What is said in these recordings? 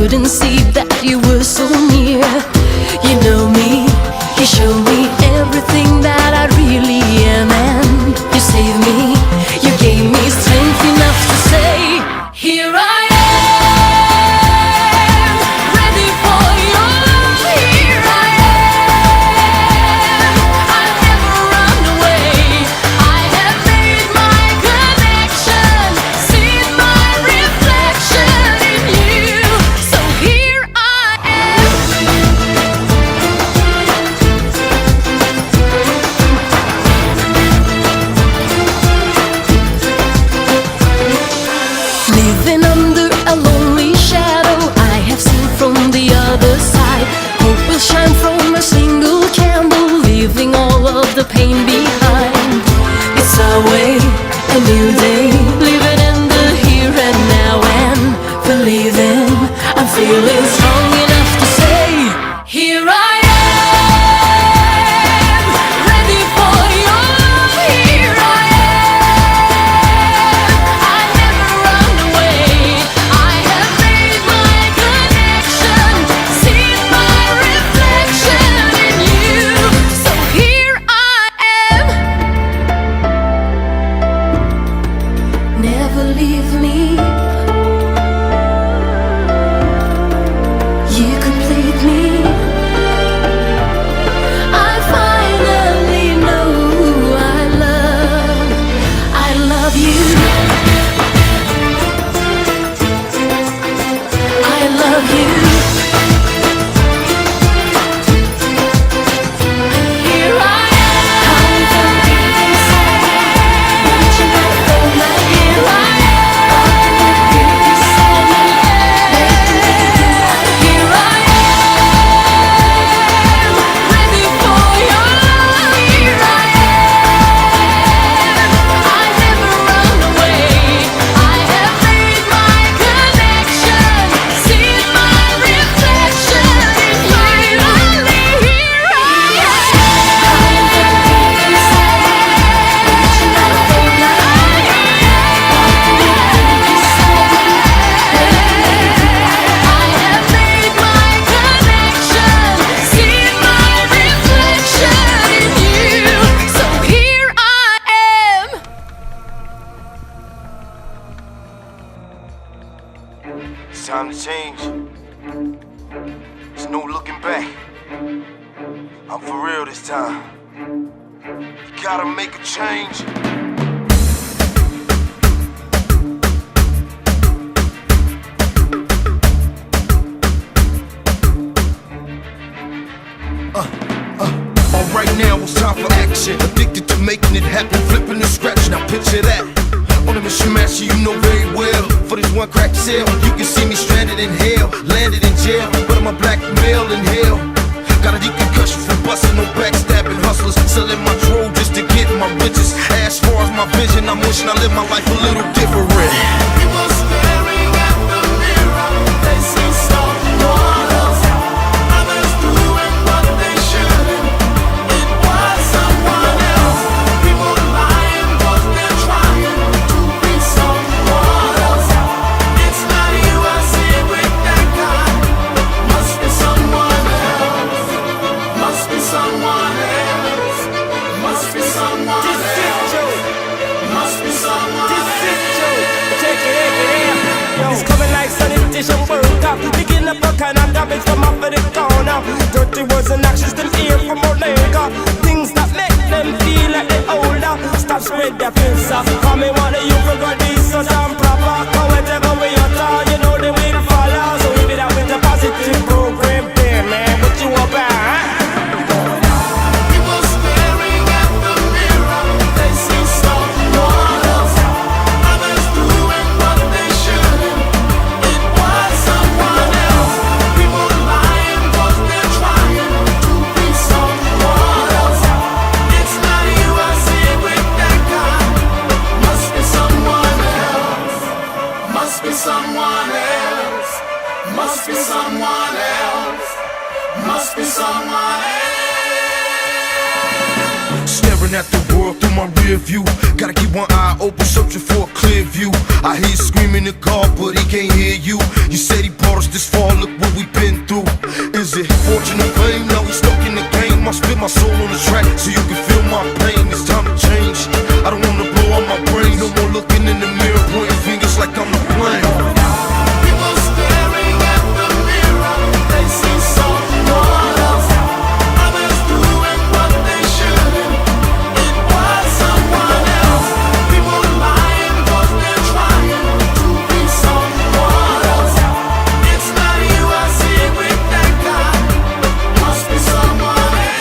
couldn't see that you were so near. You know me, you show me everything that I really am, and you saved me, you gave me strength enough to say, here I am, ready for you, here I am, I'll never run away, I have made my connection, seen my reflection in you, so here I am. Living under a lonely shadow, I have seen from the other side. Hope will shine from a single candle, leaving all of the pain behind. It's our way, a new day, living in the here and now, and believing I'm feeling strong enough to say, here I am, ready for you, here I am, I never run away, I have made my connection, seen my reflection in you, so here I am. Never leave me, you complete me, I finally know I love you, I love you. Here I am, reaching out for my here I am, here I am, ready for you, here I am, I never run away, I have made my connection, seen my reflection in you, finally here I It's time to change. There's no looking back. I'm for real this time. You gotta make a change. Right now it's time for action. Addicted to making it happen, flipping the scratch. Now picture that. On a mission master you know very well. For this one crack sale, you can see me stranded in hell, landed in jail, but I'm a black male in hell. Got a deep concussion from busting, no backstabbing hustlers, selling my troll just to get my riches. As far as my vision, I'm wishing I lived my life a little different. People staring at the mirror, they see someone else. Others doing what they shouldn't. It was someone else. People lying 'cause they're trying to be someone else. It's not you I see with that guy. Must be someone else. Must be someone else. Must be someone else. Must be someone else. It's coming like sanitation work up. Picking up a kind of damage from off of the corner. Dirty words and actions them hear from Omega. Things that make them feel like they older. Stop spread their face up. Come me one of you forgot this so damn proper. Cause whatever we utter, you know they will follow. So we be that with a positive program there, man. What you about? People staring at the mirror, they see someone else. Others doing what they shouldn't. It was someone else. People lying 'cause they're trying to be someone else. It's not you I see with that guy. Must be someone else. Must be someone else. Must be someone else. Must be someone else. Staring Staring at the world through my rear view. Gotta keep one eye open, searching for a clear view. I hear you screaming at God, but he can't hear you. You said he brought us this far, look what we've been through. Is it fortune or fame? Now we stuck in the game. I spit my soul on the track so you can feel my pain. It's time to change. I don't wanna blow out my brain. No more looking in the mirror, pointing fingers like I'm the blame. People staring at the mirror, they see someone else. Others doing what they shouldn't. It was someone else. People lying 'cause they're trying to be someone else. It's not you I see with that guy. Must be someone else.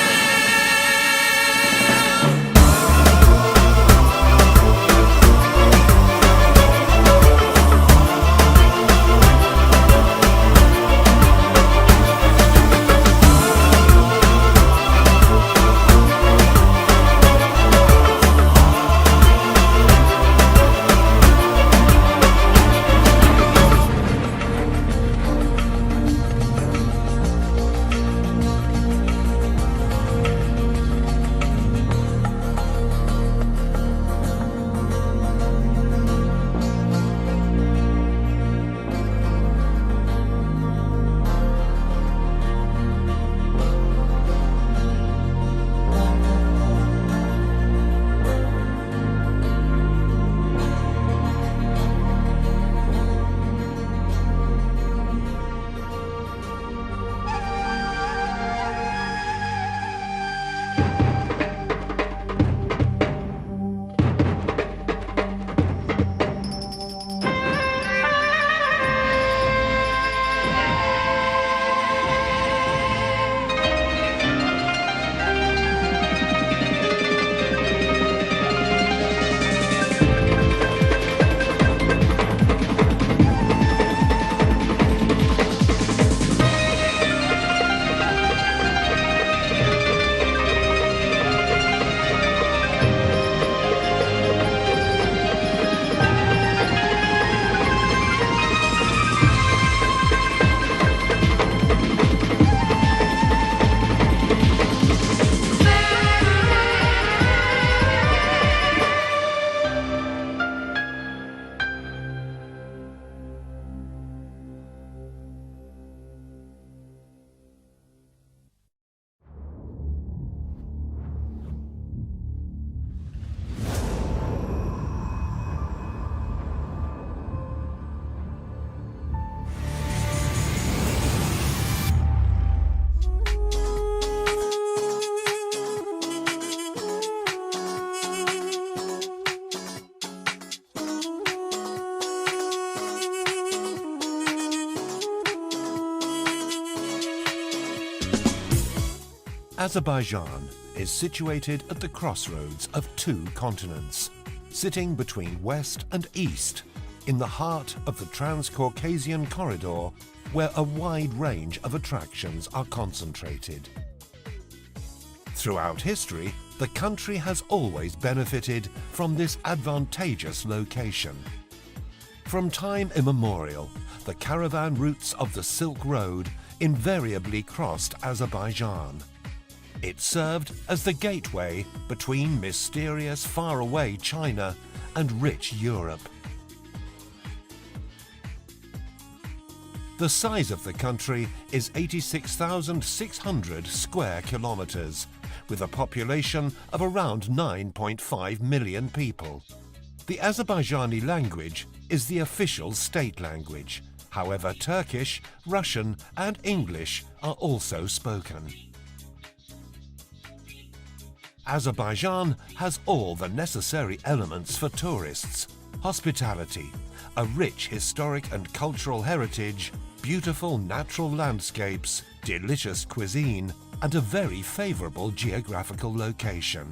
Azerbaijan is situated at the crossroads of two continents, sitting between west and east, in the heart of the Trans-Caucasian corridor, where a wide range of attractions are concentrated. Throughout history, the country has always benefited from this advantageous location. From time immemorial, the caravan routes of the Silk Road invariably crossed Azerbaijan. It served as the gateway between mysterious faraway China and rich Europe. The size of the country is 86,600 square kilometers, with a population of around 9.5 million people. The Azerbaijani language is the official state language. However, Turkish, Russian and English are also spoken. Azerbaijan has all the necessary elements for tourists: hospitality, a rich historic and cultural heritage, beautiful natural landscapes, delicious cuisine, and a very favorable geographical location.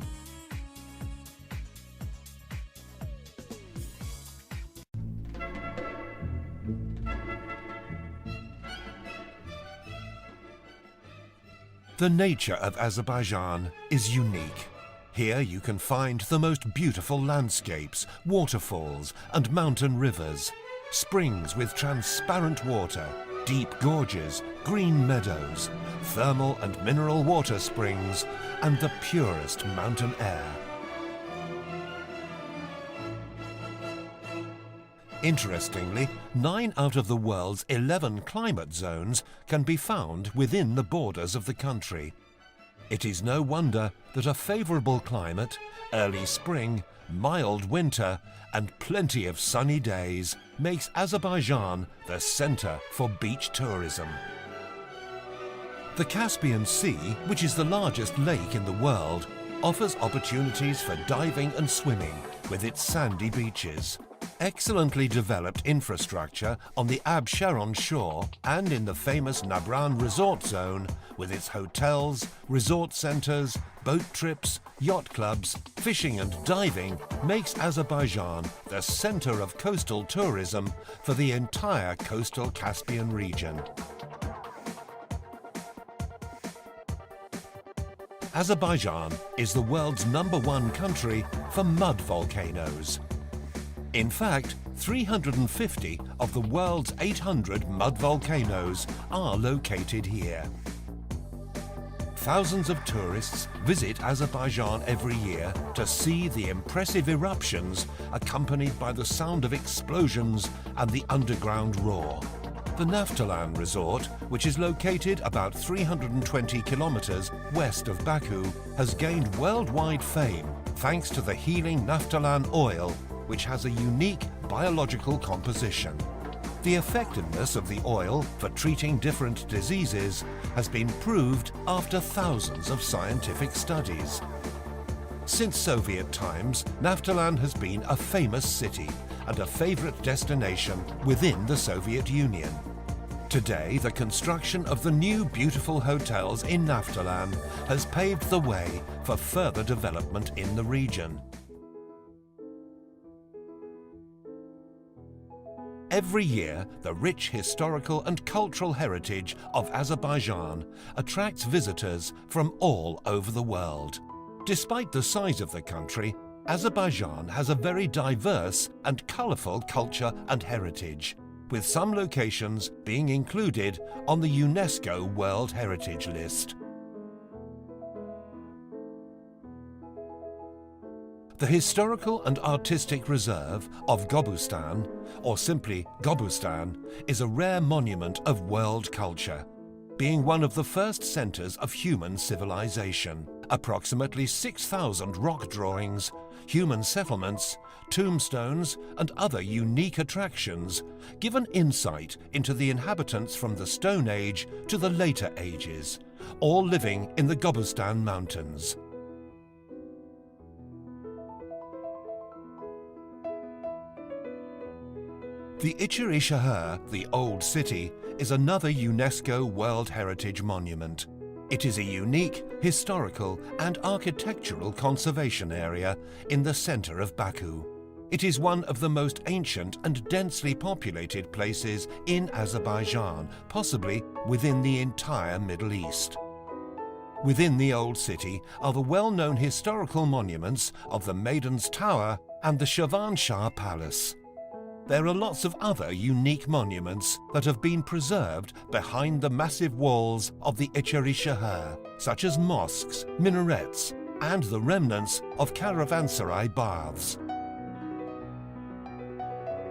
The nature of Azerbaijan is unique. Here you can find the most beautiful landscapes, waterfalls and mountain rivers, springs with transparent water, deep gorges, green meadows, thermal and mineral water springs, and the purest mountain air. Interestingly, 9 out of the world's 11 climate zones can be found within the borders of the country. It is no wonder that a favourable climate, early spring, mild winter and plenty of sunny days makes Azerbaijan the centre for beach tourism. The Caspian Sea, which is the largest lake in the world, offers opportunities for diving and swimming with its sandy beaches. Excellently developed infrastructure on the Ab Sharon shore and in the famous Nabran resort zone with its hotels, resort centres, boat trips, yacht clubs, fishing and diving makes Azerbaijan the centre of coastal tourism for the entire coastal Caspian region. Azerbaijan is the world's #1 country for mud volcanoes. In fact, 350 of the world's 800 mud volcanoes are located here. Thousands of tourists visit Azerbaijan every year to see the impressive eruptions accompanied by the sound of explosions and the underground roar. The Naftalan resort, which is located about 320 kilometers west of Baku, has gained worldwide fame thanks to the healing Naftalan oil, which has a unique biological composition. The effectiveness of the oil for treating different diseases has been proved after thousands of scientific studies. Since Soviet times, Naftalan has been a famous city and a favorite destination within the Soviet Union. Today, the construction of the new beautiful hotels in Naftalan has paved the way for further development in the region. Every year, the rich historical and cultural heritage of Azerbaijan attracts visitors from all over the world. Despite the size of the country, Azerbaijan has a very diverse and colourful culture and heritage, with some locations being included on the UNESCO World Heritage List. The historical and artistic reserve of Gobustan, or simply Gobustan, is a rare monument of world culture, being one of the first centres of human civilization. Approximately 6,000 rock drawings, human settlements, tombstones and other unique attractions give an insight into the inhabitants from the Stone Age to the later ages, all living in the Gobustan Mountains. The İçeri Şehir, the Old City, is another UNESCO World Heritage Monument. It is a unique, historical and architectural conservation area in the center of Baku. It is one of the most ancient and densely populated places in Azerbaijan, possibly within the entire Middle East. Within the Old City are the well-known historical monuments of the Maiden's Tower and the Şirvanşah Palace. There are lots of other unique monuments that have been preserved behind the massive walls of the İçeri Şehir, such as mosques, minarets, and the remnants of caravanserai baths.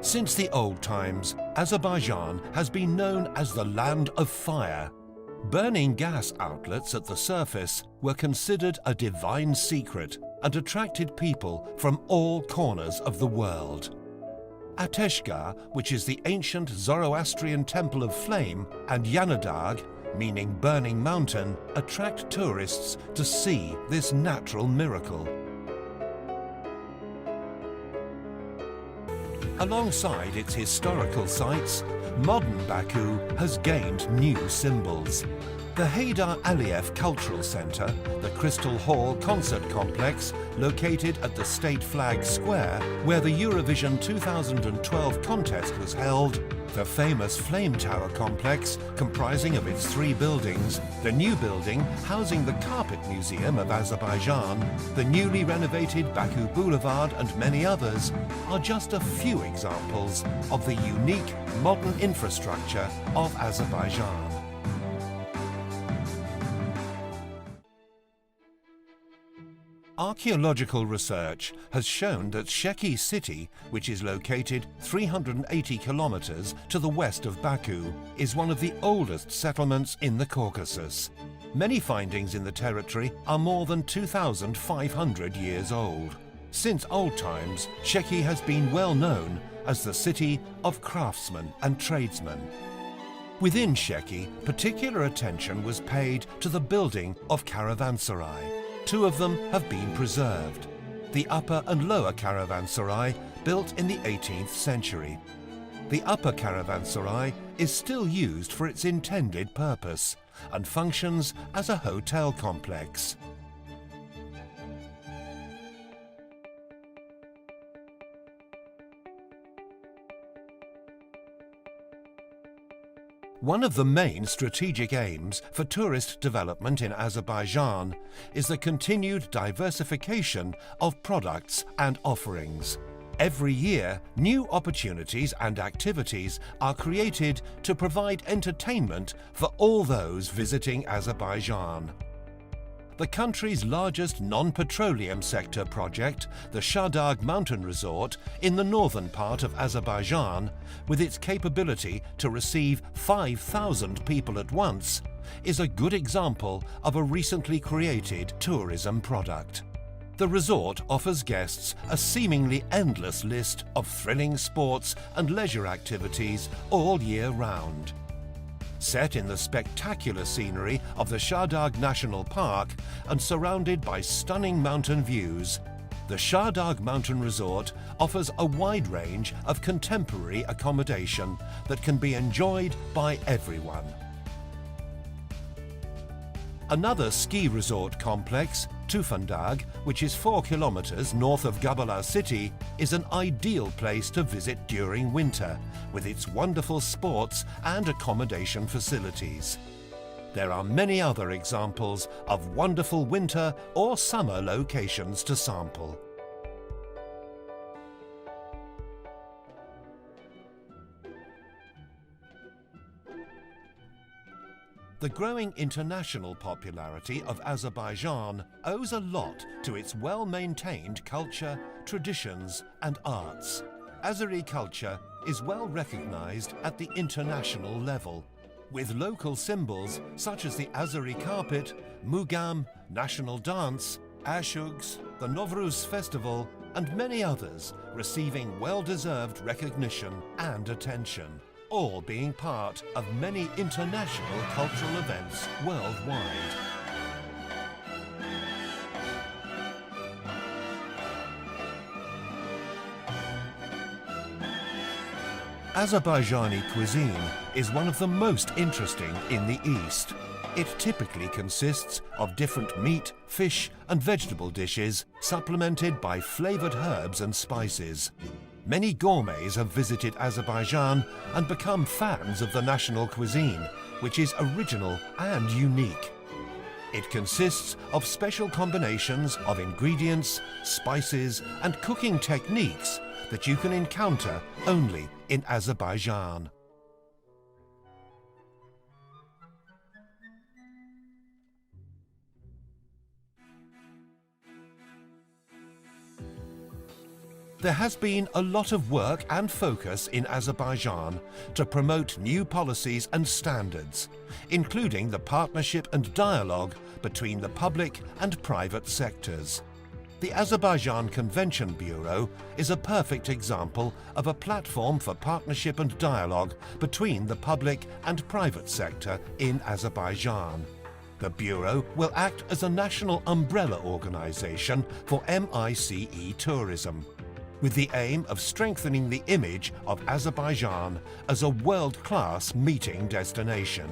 Since the old times, Azerbaijan has been known as the land of fire. Burning gas outlets at the surface were considered a divine secret and attracted people from all corners of the world. Ateşgah, which is the ancient Zoroastrian temple of flame, and Yanıdag, meaning burning mountain, attract tourists to see this natural miracle. Alongside its historical sites, modern Baku has gained new symbols. The Heydar Aliyev Cultural Centre, the Crystal Hall Concert Complex, located at the State Flag Square, where the Eurovision 2012 contest was held, the famous Flame Tower Complex, comprising of its 3 buildings, the new building housing the Carpet Museum of Azerbaijan, the newly renovated Baku Boulevard and many others, are just a few examples of the unique modern infrastructure of Azerbaijan. Archaeological research has shown that Sheki city, which is located 380 kilometers to the west of Baku, is one of the oldest settlements in the Caucasus. Many findings in the territory are more than 2,500 years old. Since old times, Sheki has been well known as the city of craftsmen and tradesmen. Within Sheki, particular attention was paid to the building of caravanserai. Two of them have been preserved. The upper and lower caravanserai, built in the 18th century. The upper caravanserai is still used for its intended purpose and functions as a hotel complex. One of the main strategic aims for tourist development in Azerbaijan is the continued diversification of products and offerings. Every year, new opportunities and activities are created to provide entertainment for all those visiting Azerbaijan. The country's largest non-petroleum sector project, the Shahdag Mountain Resort in the northern part of Azerbaijan, with its capability to receive 5,000 people at once, is a good example of a recently created tourism product. The resort offers guests a seemingly endless list of thrilling sports and leisure activities all year round. Set in the spectacular scenery of the Shahdag National Park and surrounded by stunning mountain views, the Shahdag Mountain Resort offers a wide range of contemporary accommodation that can be enjoyed by everyone. Another ski resort complex, Tufandag, which is 4 kilometers north of Gabala city, is an ideal place to visit during winter, with its wonderful sports and accommodation facilities. There are many other examples of wonderful winter or summer locations to sample. The growing international popularity of Azerbaijan owes a lot to its well-maintained culture, traditions and arts. Azeri culture is well recognized at the international level, with local symbols such as the Azeri carpet, Mugam, national dance, Ashugs, the Novruz festival and many others receiving well-deserved recognition and attention, all being part of many international cultural events worldwide. Azerbaijani cuisine is one of the most interesting in the East. It typically consists of different meat, fish and vegetable dishes supplemented by flavored herbs and spices. Many gourmets have visited Azerbaijan and become fans of the national cuisine, which is original and unique. It consists of special combinations of ingredients, spices and cooking techniques that you can encounter only in Azerbaijan. There has been a lot of work and focus in Azerbaijan to promote new policies and standards, including the partnership and dialogue between the public and private sectors. The Azerbaijan Convention Bureau is a perfect example of a platform for partnership and dialogue between the public and private sector in Azerbaijan. The Bureau will act as a national umbrella organization for MICE tourism, with the aim of strengthening the image of Azerbaijan as a world-class meeting destination.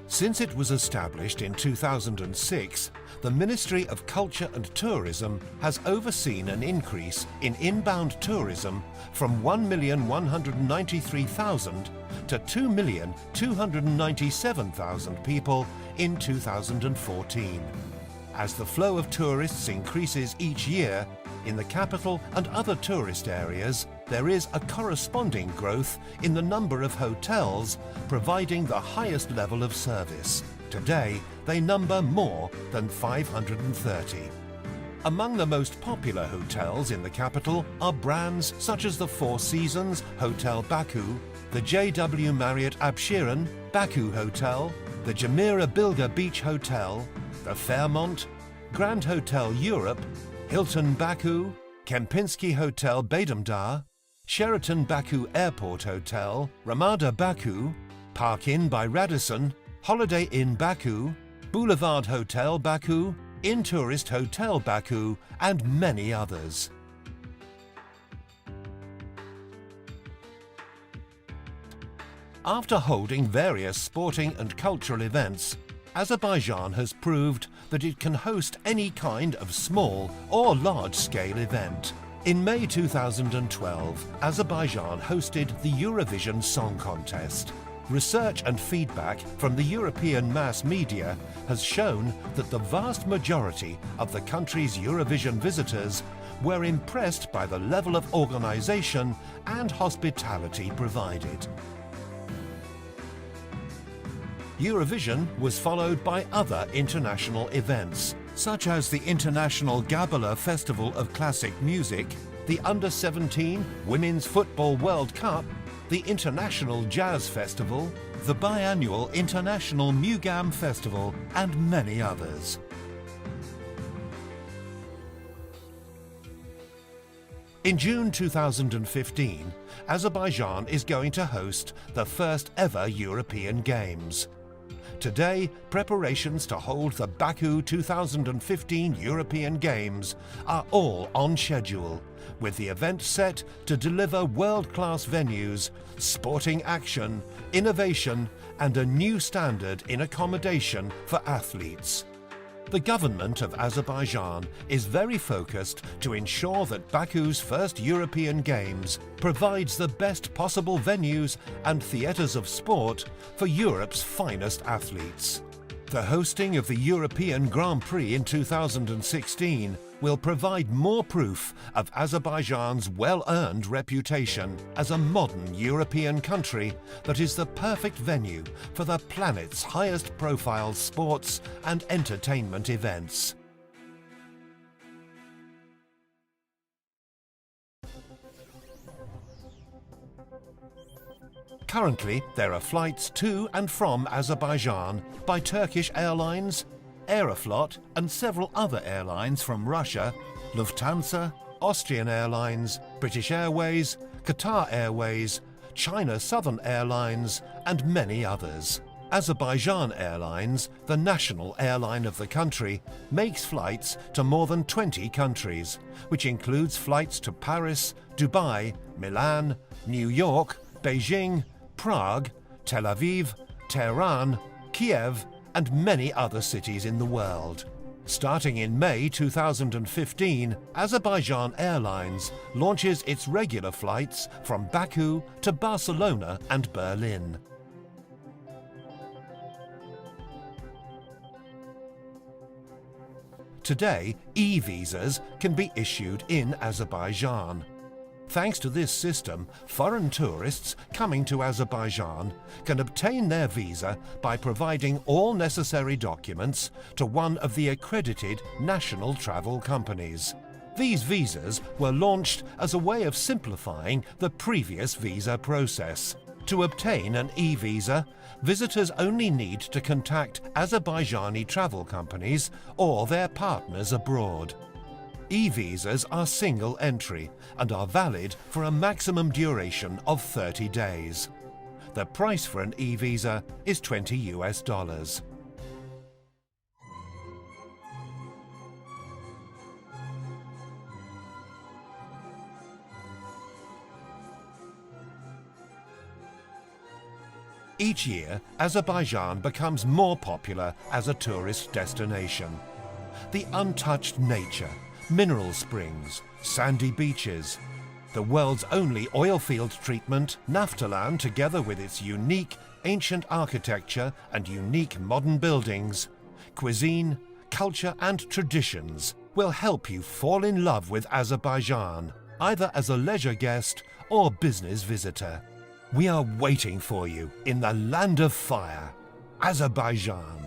Since it was established in 2006, the Ministry of Culture and Tourism has overseen an increase in inbound tourism from 1,193,000 to 2,297,000 people in 2014. As the flow of tourists increases each year, in the capital and other tourist areas, there is a corresponding growth in the number of hotels providing the highest level of service. Today, they number more than 530. Among the most popular hotels in the capital are brands such as the Four Seasons Hotel Baku, the JW Marriott Abshiran Baku Hotel, the Jumeirah Bilger Beach Hotel, the Fairmont, Grand Hotel Europe, Hilton Baku, Kempinski Hotel Badamdar, Sheraton Baku Airport Hotel, Ramada Baku, Park Inn by Radisson, Holiday Inn Baku, Boulevard Hotel Baku, Intourist Hotel Baku, and many others. After holding various sporting and cultural events, Azerbaijan has proved that it can host any kind of small or large-scale event. In May 2012, Azerbaijan hosted the Eurovision Song Contest. Research and feedback from the European mass media has shown that the vast majority of the country's Eurovision visitors were impressed by the level of organisation and hospitality provided. Eurovision was followed by other international events, such as the International Gabala Festival of Classic Music, the Under-17 Women's Football World Cup, the International Jazz Festival, the biannual International Mugam Festival, and many others. In June 2015, Azerbaijan is going to host the first ever European Games. Today, preparations to hold the Baku 2015 European Games are all on schedule, with the event set to deliver world-class venues, sporting action, innovation, and a new standard in accommodation for athletes. The government of Azerbaijan is very focused to ensure that Baku's first European Games provides the best possible venues and theatres of sport for Europe's finest athletes. The hosting of the European Grand Prix in 2016 will provide more proof of Azerbaijan's well-earned reputation as a modern European country that is the perfect venue for the planet's highest-profile sports and entertainment events. Currently, there are flights to and from Azerbaijan by Turkish Airlines, Aeroflot, and several other airlines from Russia, Lufthansa, Austrian Airlines, British Airways, Qatar Airways, China Southern Airlines, and many others. Azerbaijan Airlines, the national airline of the country, makes flights to more than 20 countries, which includes flights to Paris, Dubai, Milan, New York, Beijing, Prague, Tel Aviv, Tehran, Kiev, and many other cities in the world. Starting in May 2015, Azerbaijan Airlines launches its regular flights from Baku to Barcelona and Berlin. Today, e-visas can be issued in Azerbaijan. Thanks to this system, foreign tourists coming to Azerbaijan can obtain their visa by providing all necessary documents to one of the accredited national travel companies. These visas were launched as a way of simplifying the previous visa process. To obtain an e-visa, visitors only need to contact Azerbaijani travel companies or their partners abroad. E-visas are single entry and are valid for a maximum duration of 30 days. The price for an e-visa is $20. Each year, Azerbaijan becomes more popular as a tourist destination. The untouched nature, mineral springs, sandy beaches, the world's only oil field treatment, Naftalan, together with its unique ancient architecture and unique modern buildings, cuisine, culture and traditions will help you fall in love with Azerbaijan, either as a leisure guest or business visitor. We are waiting for you in the land of fire, Azerbaijan.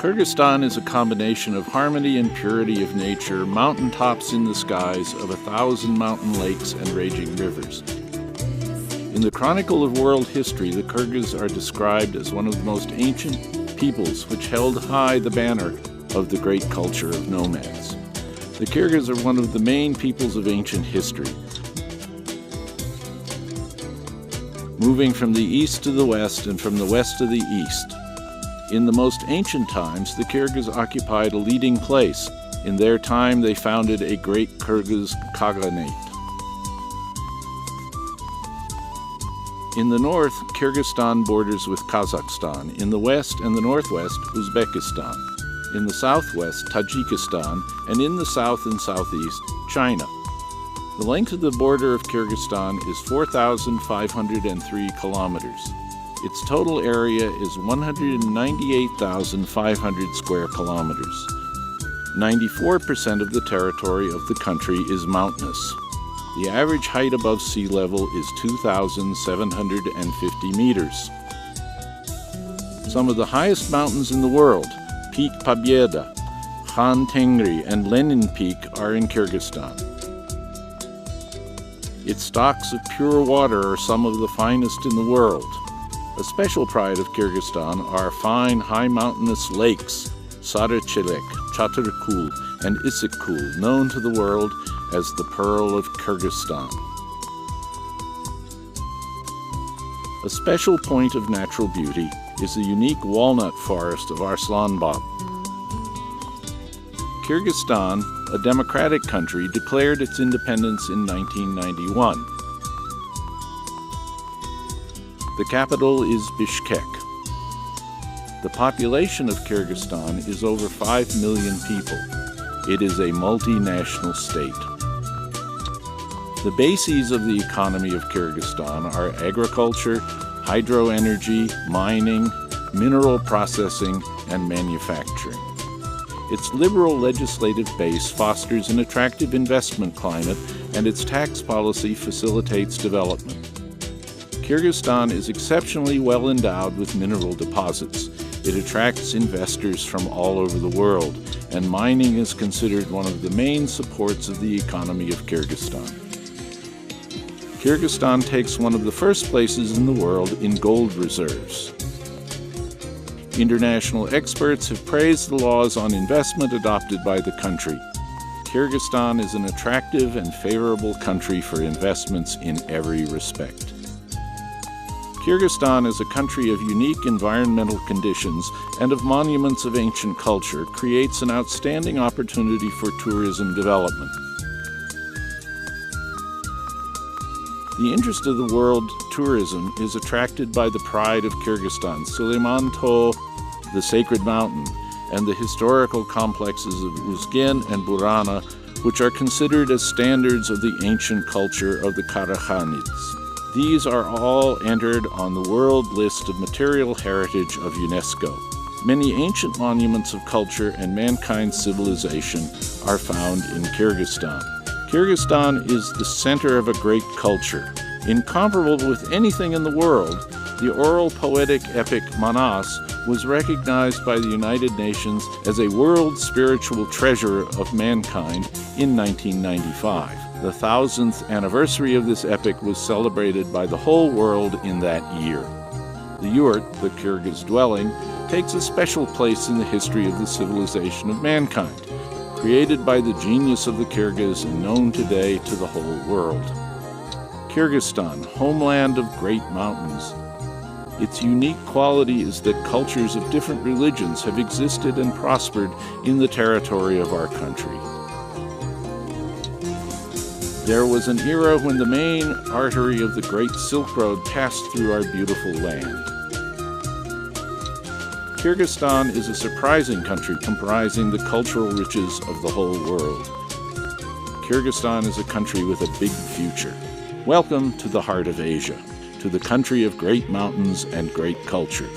Kyrgyzstan is a combination of harmony and purity of nature, mountaintops in the skies of 1,000 mountain lakes and raging rivers. In the Chronicle of World History, the Kyrgyz are described as one of the most ancient peoples which held high the banner of the great culture of nomads. The Kyrgyz are one of the main peoples of ancient history. Moving from the east to the west and from the west to the east. In the most ancient times, the Kyrgyz occupied a leading place. In their time, they founded a great Kyrgyz Khaganate. In the north, Kyrgyzstan borders with Kazakhstan. In the west and the northwest, Uzbekistan. In the southwest, Tajikistan. And in the south and southeast, China. The length of the border of Kyrgyzstan is 4,503 kilometers. Its total area is 198,500 square kilometers. 94% of the territory of the country is mountainous. The average height above sea level is 2,750 meters. Some of the highest mountains in the world, Peak Pabyeda, Khan Tengri, and Lenin Peak, are in Kyrgyzstan. Its stocks of pure water are some of the finest in the world. A special pride of Kyrgyzstan are fine, high mountainous lakes, Sarıçelek, Çatırkul, and Isikkul, known to the world as the Pearl of Kyrgyzstan. A special point of natural beauty is the unique walnut forest of Arslanbab. Kyrgyzstan, a democratic country, declared its independence in 1991. The capital is Bishkek. The population of Kyrgyzstan is over 5 million people. It is a multinational state. The bases of the economy of Kyrgyzstan are agriculture, hydroenergy, mining, mineral processing, and manufacturing. Its liberal legislative base fosters an attractive investment climate, and its tax policy facilitates development. Kyrgyzstan is exceptionally well endowed with mineral deposits. It attracts investors from all over the world, and mining is considered one of the main supports of the economy of Kyrgyzstan. Kyrgyzstan takes one of the first places in the world in gold reserves. International experts have praised the laws on investment adopted by the country. Kyrgyzstan is an attractive and favorable country for investments in every respect. Kyrgyzstan is a country of unique environmental conditions and of monuments of ancient culture, creates an outstanding opportunity for tourism development. The interest of the world tourism is attracted by the pride of Kyrgyzstan, Süleyman Tağ, the sacred mountain, and the historical complexes of Uzgen and Burana, which are considered as standards of the ancient culture of the Karakhanids. These are all entered on the World List of Material Heritage of UNESCO. Many ancient monuments of culture and mankind's civilization are found in Kyrgyzstan. Kyrgyzstan is the center of a great culture. Incomparable with anything in the world, the oral poetic epic Manas was recognized by the United Nations as a world spiritual treasure of mankind in 1995. The 1000th anniversary of this epic was celebrated by the whole world in that year. The yurt, the Kyrgyz dwelling, takes a special place in the history of the civilization of mankind, created by the genius of the Kyrgyz and known today to the whole world. Kyrgyzstan, homeland of great mountains. Its unique quality is that cultures of different religions have existed and prospered in the territory of our country. There was an era when the main artery of the Great Silk Road passed through our beautiful land. Kyrgyzstan is a surprising country comprising the cultural riches of the whole world. Kyrgyzstan is a country with a big future. Welcome to the heart of Asia, to the country of great mountains and great culture.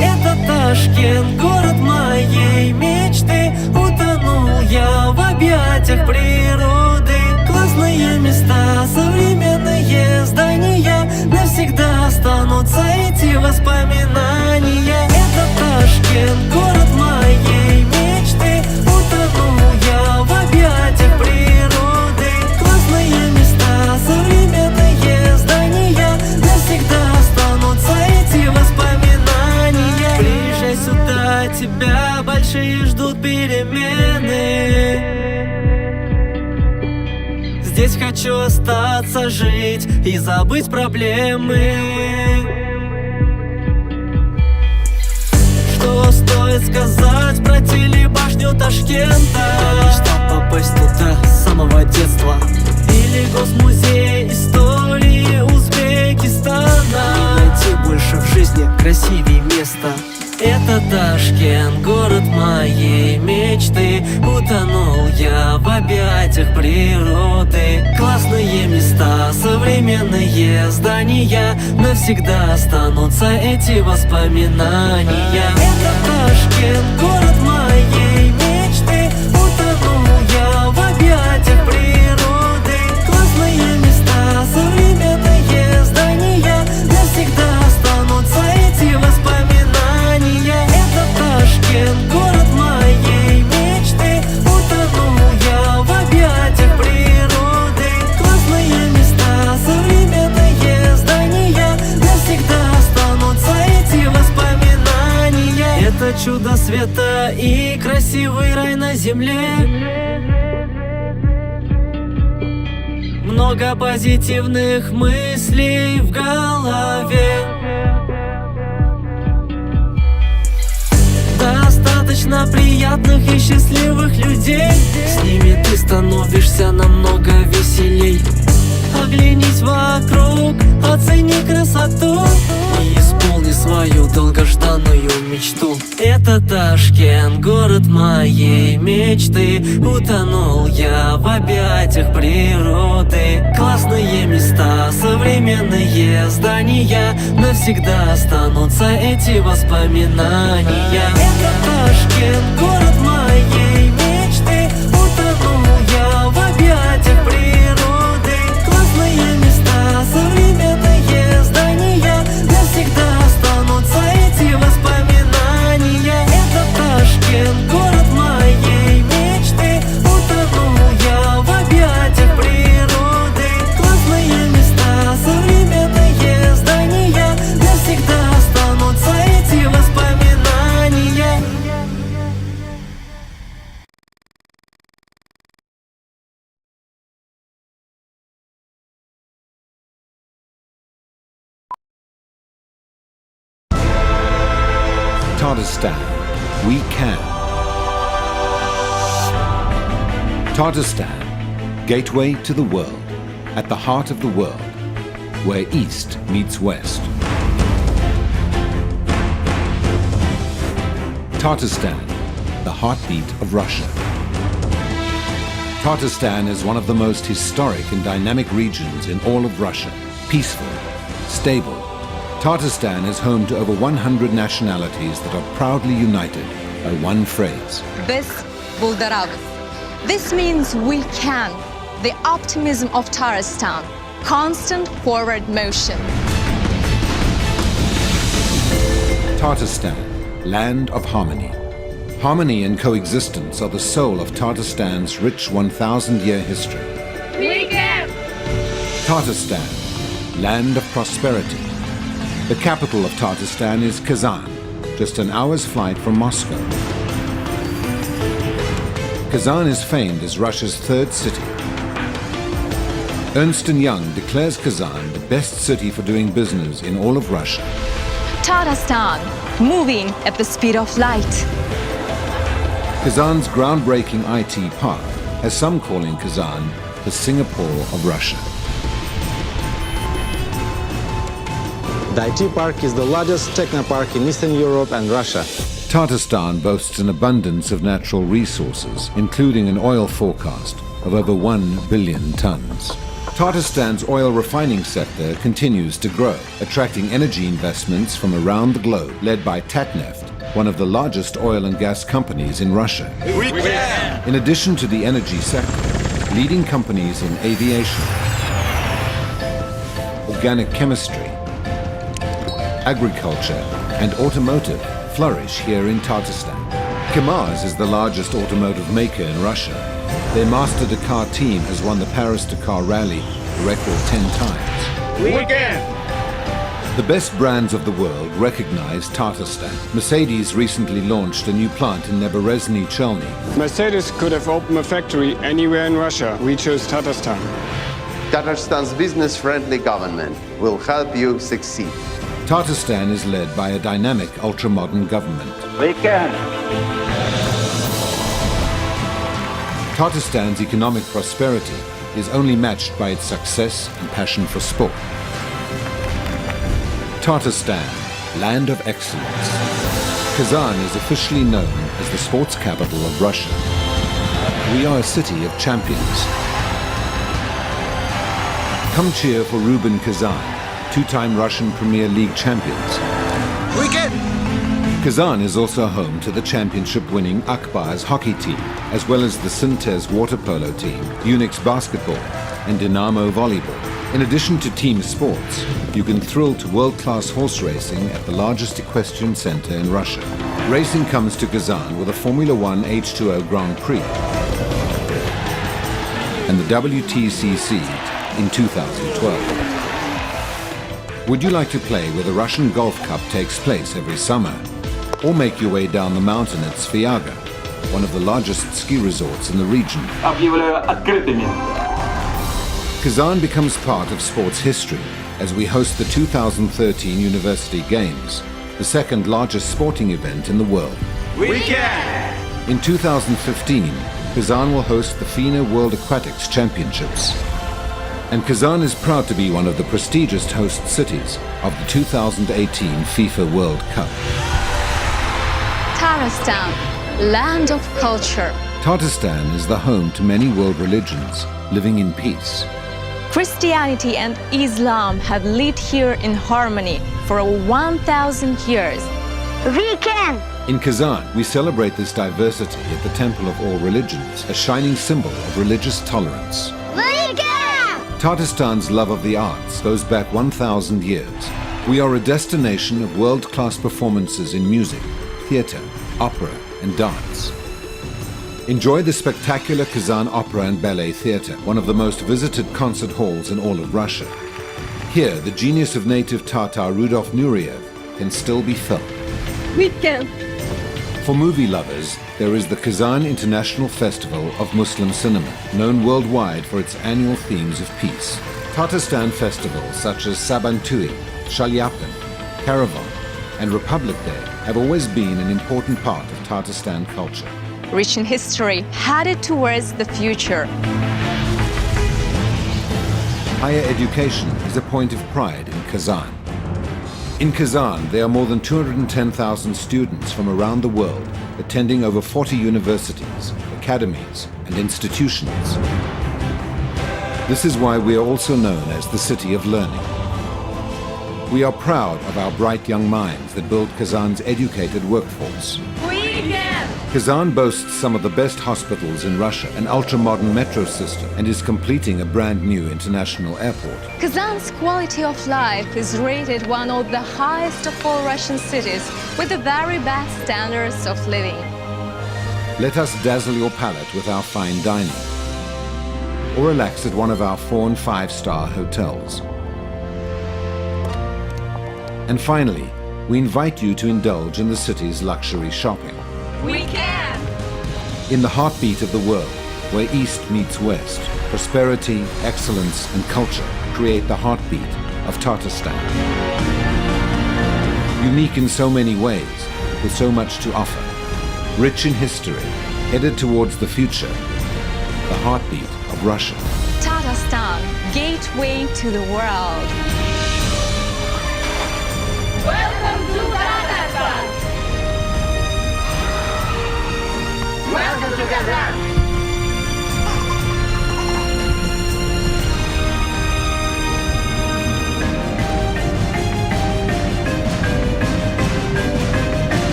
Это Ташкент, город моей мечты. Утонул я в объятиях природы. Классные места, современные здания, навсегда останутся эти воспоминания. Это Ташкент, город моей мечты. Утонул я в объятиях природы. Классные места, современные здания, навсегда останутся эти воспоминания. Приезжай сюда, тебя большие ждут перемены. Здесь хочу остаться жить и забыть проблемы. Что стоит сказать про телебашню Ташкента? Я мечтал попасть туда с самого детства. Или госмузей истории Узбекистана. Не найти больше в жизни красивее места. Это Ташкент, город моей мечты. Утонул я в объятиях природы. Классные места, современные здания, навсегда останутся эти воспоминания. Это Ташкент, город моей мечты. Утонул я в объятиях природы. Классные места, современные здания, навсегда останутся эти воспоминания. Это Ташкент, город моей мечты. Утонул я в объятиях природы. Классные места, современные здания, навсегда останутся эти воспоминания. Это чудо света и красивый рай на земле. Много позитивных мыслей в голове. Достаточно приятных и счастливых людей. С ними ты становишься намного веселей. Оглянись вокруг, оцени красоту и исполни свою долгожданную мечту. Это Ташкент, город моей мечты. Утонул я в объятиях природы. Классные места, современные здания, навсегда останутся эти воспоминания. Это Ташкент, город моей мечты. Утонул я в объятиях природы. Классные места, современные здания, навсегда останутся эти воспоминания. Это Ташкент, город моей мечты. Утонул я в объятиях природы. Классные места, современные здания, навсегда останутся эти воспоминания. Tatarstan, we can. Tatarstan, gateway to the world, at the heart of the world, where East meets West. Tatarstan, the heartbeat of Russia. Tatarstan is one of the most historic and dynamic regions in all of Russia. Peaceful, stable. Tatarstan is home to over 100 nationalities that are proudly united by one phrase. Biz Bulgaravız. This means we can. The optimism of Tatarstan. Constant forward motion. Tatarstan, land of harmony. Harmony and coexistence are the soul of Tatarstan's rich 1,000-year history. We can! Tatarstan, land of prosperity. The capital of Tatarstan is Kazan, just an hour's flight from Moscow. Kazan is famed as Russia's third city. Ernst & Young declares Kazan the best city for doing business in all of Russia. Tatarstan, moving at the speed of light. Kazan's groundbreaking IT park has some calling Kazan the Singapore of Russia. The IT park is the largest techno park in Eastern Europe and Russia. Tatarstan boasts an abundance of natural resources, including an oil forecast of over 1 billion tons. Tatarstan's oil refining sector continues to grow, attracting energy investments from around the globe, led by Tatneft, one of the largest oil and gas companies in Russia. In addition to the energy sector, leading companies in aviation, organic chemistry, agriculture, and automotive flourish here in Tatarstan. Kamaz is the largest automotive maker in Russia. Their master Dakar team has won the Paris Dakar Rally a record 10 times. The best brands of the world recognize Tatarstan. Mercedes recently launched a new plant in Neberezhny Chelny. Mercedes could have opened a factory anywhere in Russia. We chose Tatarstan. Tatarstan's business-friendly government will help you succeed. Tatarstan is led by a dynamic, ultra-modern government. We can. Tatarstan's economic prosperity is only matched by its success and passion for sport. Tatarstan, land of excellence. Kazan is officially known as the sports capital of Russia. We are a city of champions. Come cheer for Rubin Kazan, two-time Russian Premier League champions. Kazan is also home to the championship-winning Akbars hockey team, as well as the Sintez water polo team, Unix basketball, and Dynamo volleyball. In addition to team sports, you can thrill to world-class horse racing at the largest equestrian center in Russia. Racing comes to Kazan with a Formula One H2O Grand Prix and the WTCC in 2012. Would you like to play where the Russian Golf Cup takes place every summer? Or make your way down the mountain at Sviaga, one of the largest ski resorts in the region? Kazan becomes part of sports history as we host the 2013 University Games, the second largest sporting event in the world. We can! In 2015, Kazan will host the FINA World Aquatics Championships. And Kazan is proud to be one of the prestigious host cities of the 2018 FIFA World Cup. Tatarstan, land of culture. Tatarstan is the home to many world religions living in peace. Christianity and Islam have lived here in harmony for over 1,000 years. We can! In Kazan, we celebrate this diversity at the Temple of All Religions, a shining symbol of religious tolerance. We can! Tatarstan's love of the arts goes back 1,000 years. We are a destination of world-class performances in music, theater, opera, and dance. Enjoy the spectacular Kazan Opera and Ballet Theater, one of the most visited concert halls in all of Russia. Here, the genius of native Tatar Rudolf Nureyev can still be felt. We can! For movie lovers, there is the Kazan International Festival of Muslim Cinema, known worldwide for its annual themes of peace. Tatarstan festivals such as Sabantui, Shalyapin, Caravan, and Republic Day have always been an important part of Tatarstan culture. Rich in history, headed towards the future. Higher education is a point of pride in Kazan. In Kazan, there are more than 210,000 students from around the world attending over 40 universities, academies, and institutions. This is why we are also known as the City of Learning. We are proud of our bright young minds that build Kazan's educated workforce. Kazan boasts some of the best hospitals in Russia, an ultra-modern metro system, and is completing a brand new international airport. Kazan's quality of life is rated one of the highest of all Russian cities, with the very best standards of living. Let us dazzle your palate with our fine dining, or relax at one of our 4- and 5-star hotels. And finally, we invite you to indulge in the city's luxury shopping. We can! In the heartbeat of the world, where East meets West, prosperity, excellence, and culture create the heartbeat of Tatarstan. Unique in so many ways, with so much to offer. Rich in history, headed towards the future. The heartbeat of Russia. Tatarstan, gateway to the world. Welcome to Tatarstan! Welcome to Kazan!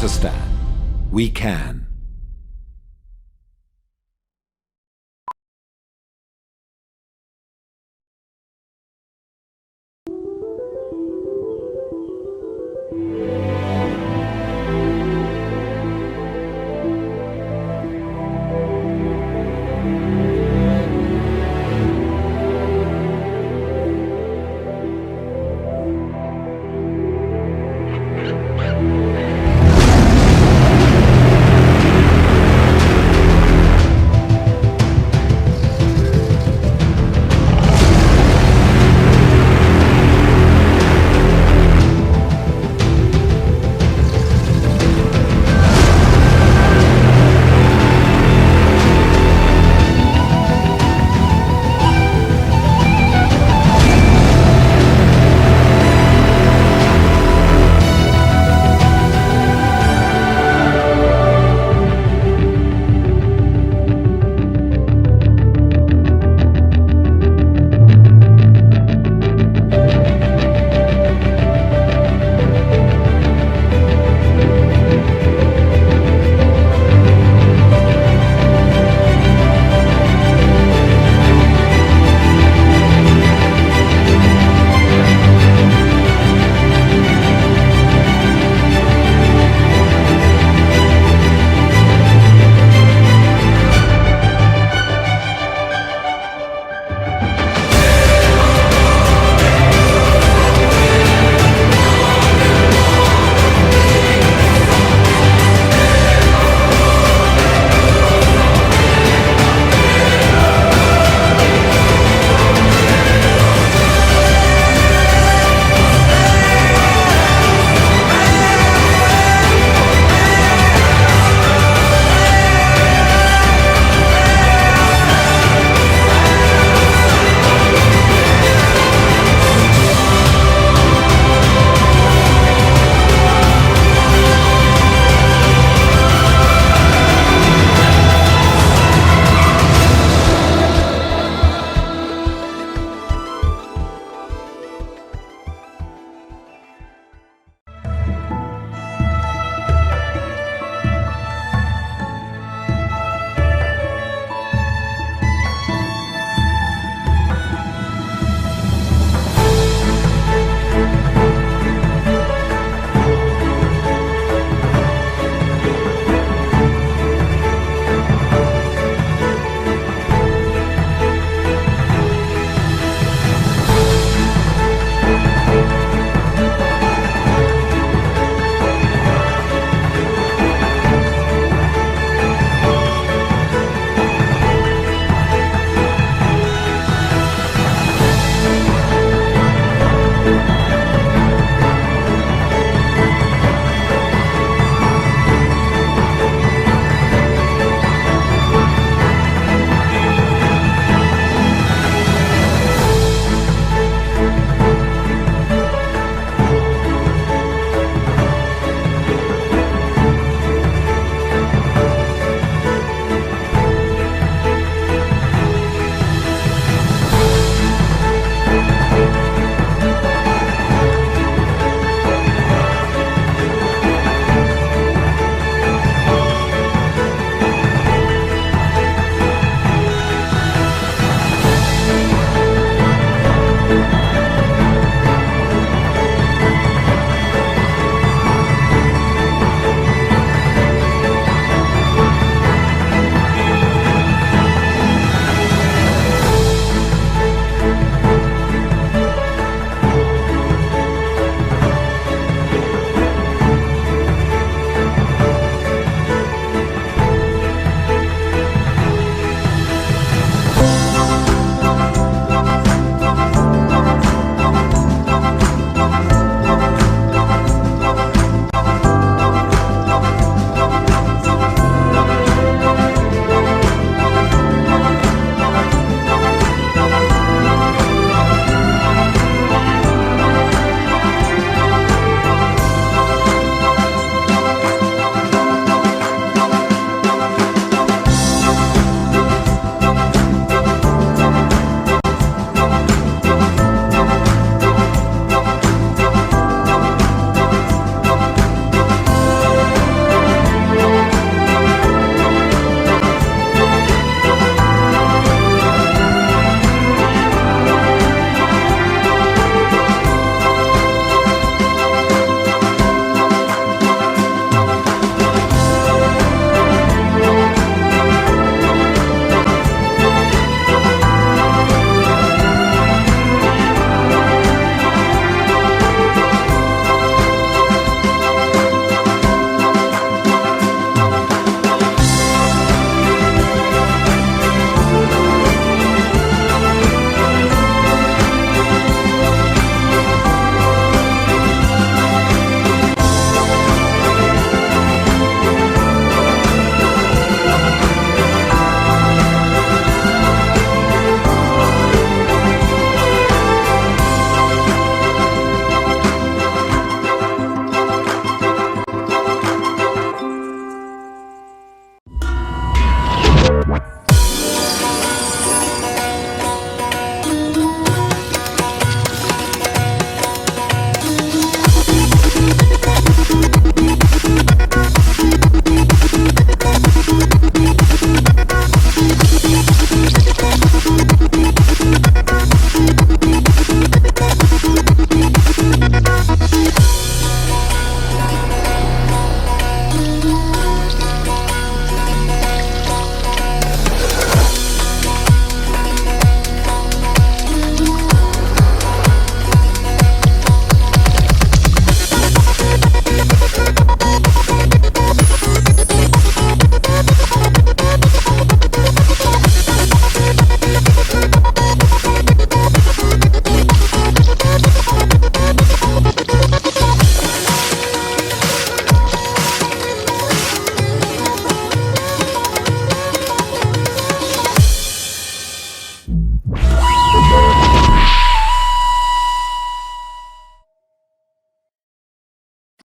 Tatarstan. We can.